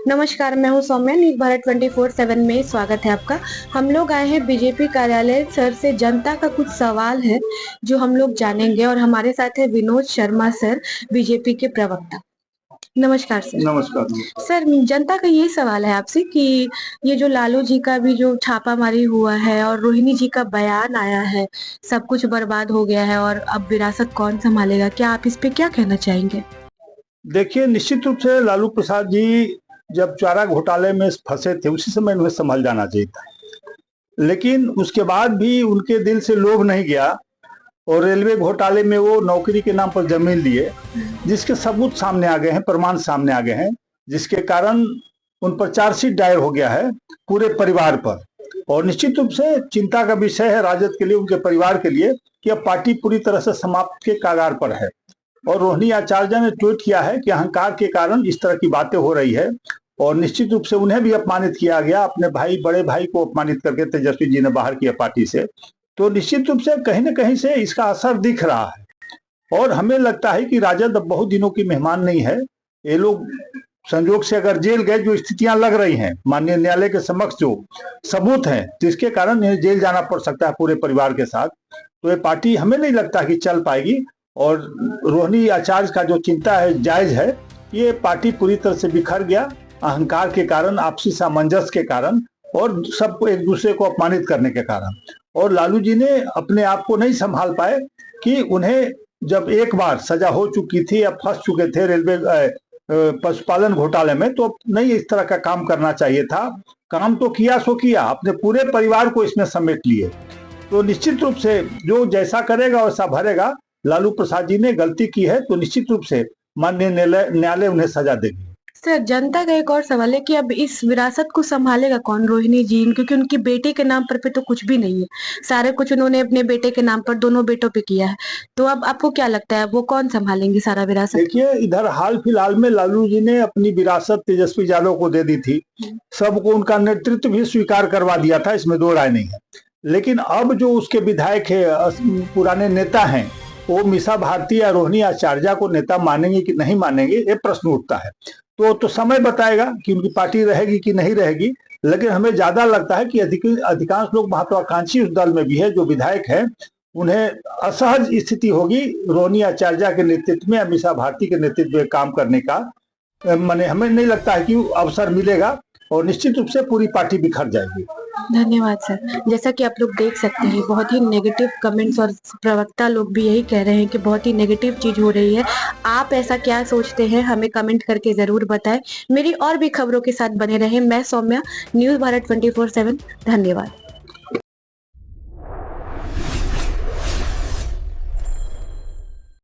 नमस्कार, मैं हूँ सौम्या। न्यूज़ भारत 24/7 में स्वागत है आपका। हम लोग आए हैं बीजेपी कार्यालय सर से, जनता का कुछ सवाल है जो हम लोग जानेंगे और हमारे साथ है विनोद शर्मा सर, बीजेपी के प्रवक्ता। नमस्कार सर। नमस्कार, नमस्कार। सर, जनता का ये सवाल है आपसे कि ये जो लालू जी का भी जो छापामारी हुआ है और रोहिणी जी का बयान आया है, सब कुछ बर्बाद हो गया है और अब विरासत कौन संभालेगा? क्या आप इस पे क्या कहना चाहेंगे? देखिए, निश्चित रूप से लालू प्रसाद जी जब चारा घोटाले में फंसे थे, उसी समय उन्हें संभल जाना चाहिए था। लेकिन उसके बाद भी उनके दिल से लोभ नहीं गया और रेलवे घोटाले में वो नौकरी के नाम पर जमीन लिए, जिसके सबूत सामने आ गए हैं, प्रमाण सामने आ गए हैं, जिसके कारण उन पर चार्जशीट दायर हो गया है पूरे परिवार पर। और निश्चित रूप से चिंता का विषय है राजद के लिए, उनके परिवार के लिए, कि अब पार्टी पूरी तरह से समाप्त के कगार पर है। और रोहिणी आचार्य ने ट्वीट किया है कि अहंकार के कारण इस तरह की बातें हो रही है और निश्चित रूप से उन्हें भी अपमानित किया गया। अपने भाई, बड़े भाई को अपमानित करके तेजस्वी जी ने बाहर किया पार्टी से। तो निश्चित रूप से कहीं ना कहीं से इसका असर दिख रहा है और हमें लगता है कि राजद अब बहुत दिनों की मेहमान नहीं है। ये लोग संजोग से अगर जेल गए, जो स्थितियां लग रही हैं माननीय न्यायालय के समक्ष, जो सबूत हैं, जिसके कारण इन्हें जेल जाना पड़ सकता है पूरे परिवार के साथ, तो ये पार्टी हमें नहीं लगता कि चल पाएगी। और रोहिणी आचार्य का जो चिंता है जायज है। ये पार्टी पूरी तरह से बिखर गया अहंकार के कारण, आपसी सामंजस्य के कारण और सबको एक दूसरे को अपमानित करने के कारण। और लालू जी ने अपने आप को नहीं संभाल पाए कि उन्हें जब एक बार सजा हो चुकी थी या फंस चुके थे रेलवे पशुपालन घोटाले में, तो नहीं इस तरह का काम करना चाहिए था। काम तो किया सो किया, अपने पूरे परिवार को इसमें समेट लिए। तो निश्चित रूप से जो जैसा करेगा वैसा भरेगा। लालू प्रसाद जी ने गलती की है तो निश्चित रूप से माननीय न्यायालय उन्हें सजा देगी। सर, जनता का एक और सवाल है कि अब इस विरासत को संभालेगा कौन? रोहिणी जी, क्योंकि उनकी बेटे के नाम पर पे तो कुछ भी नहीं है। सारे कुछ उन्होंने अपने बेटे के नाम पर, दोनों बेटों पे किया है। तो अब आपको क्या लगता है वो कौन संभालेंगे सारा विरासत? देखिए, इधर हाल फिलहाल में लालू जी ने अपनी विरासत तेजस्वी यादव को दे दी थी। सबको उनका नेतृत्व भी स्वीकार करवा दिया था, इसमें दो राय नहीं है। लेकिन अब जो उसके विधायक है, पुराने नेता हैं, वो मीसा भारती या रोहिणी आचार्य को नेता मानेंगे कि नहीं मानेंगे, ये प्रश्न उठता है। तो समय बताएगा कि उनकी पार्टी रहेगी कि नहीं रहेगी। लेकिन हमें ज्यादा लगता है कि अधिकांश लोग महत्वाकांक्षी उस दल में भी है, जो विधायक है, उन्हें असहज स्थिति होगी रोहिणी आचार्य के नेतृत्व में, मीसा भारती के नेतृत्व में काम करने का। माने हमें नहीं लगता है कि अवसर मिलेगा और निश्चित रूप से पूरी पार्टी बिखर जाएगी। धन्यवाद सर। जैसा कि आप लोग देख सकते हैं, बहुत ही नेगेटिव कमेंट्स और प्रवक्ता लोग भी यही कह रहे हैं कि बहुत ही नेगेटिव चीज हो रही है। आप ऐसा क्या सोचते हैं, हमें कमेंट करके जरूर बताएं। मेरी और भी खबरों के साथ बने रहें। मैं सौम्या, न्यूज़ भारत 24/7। धन्यवाद।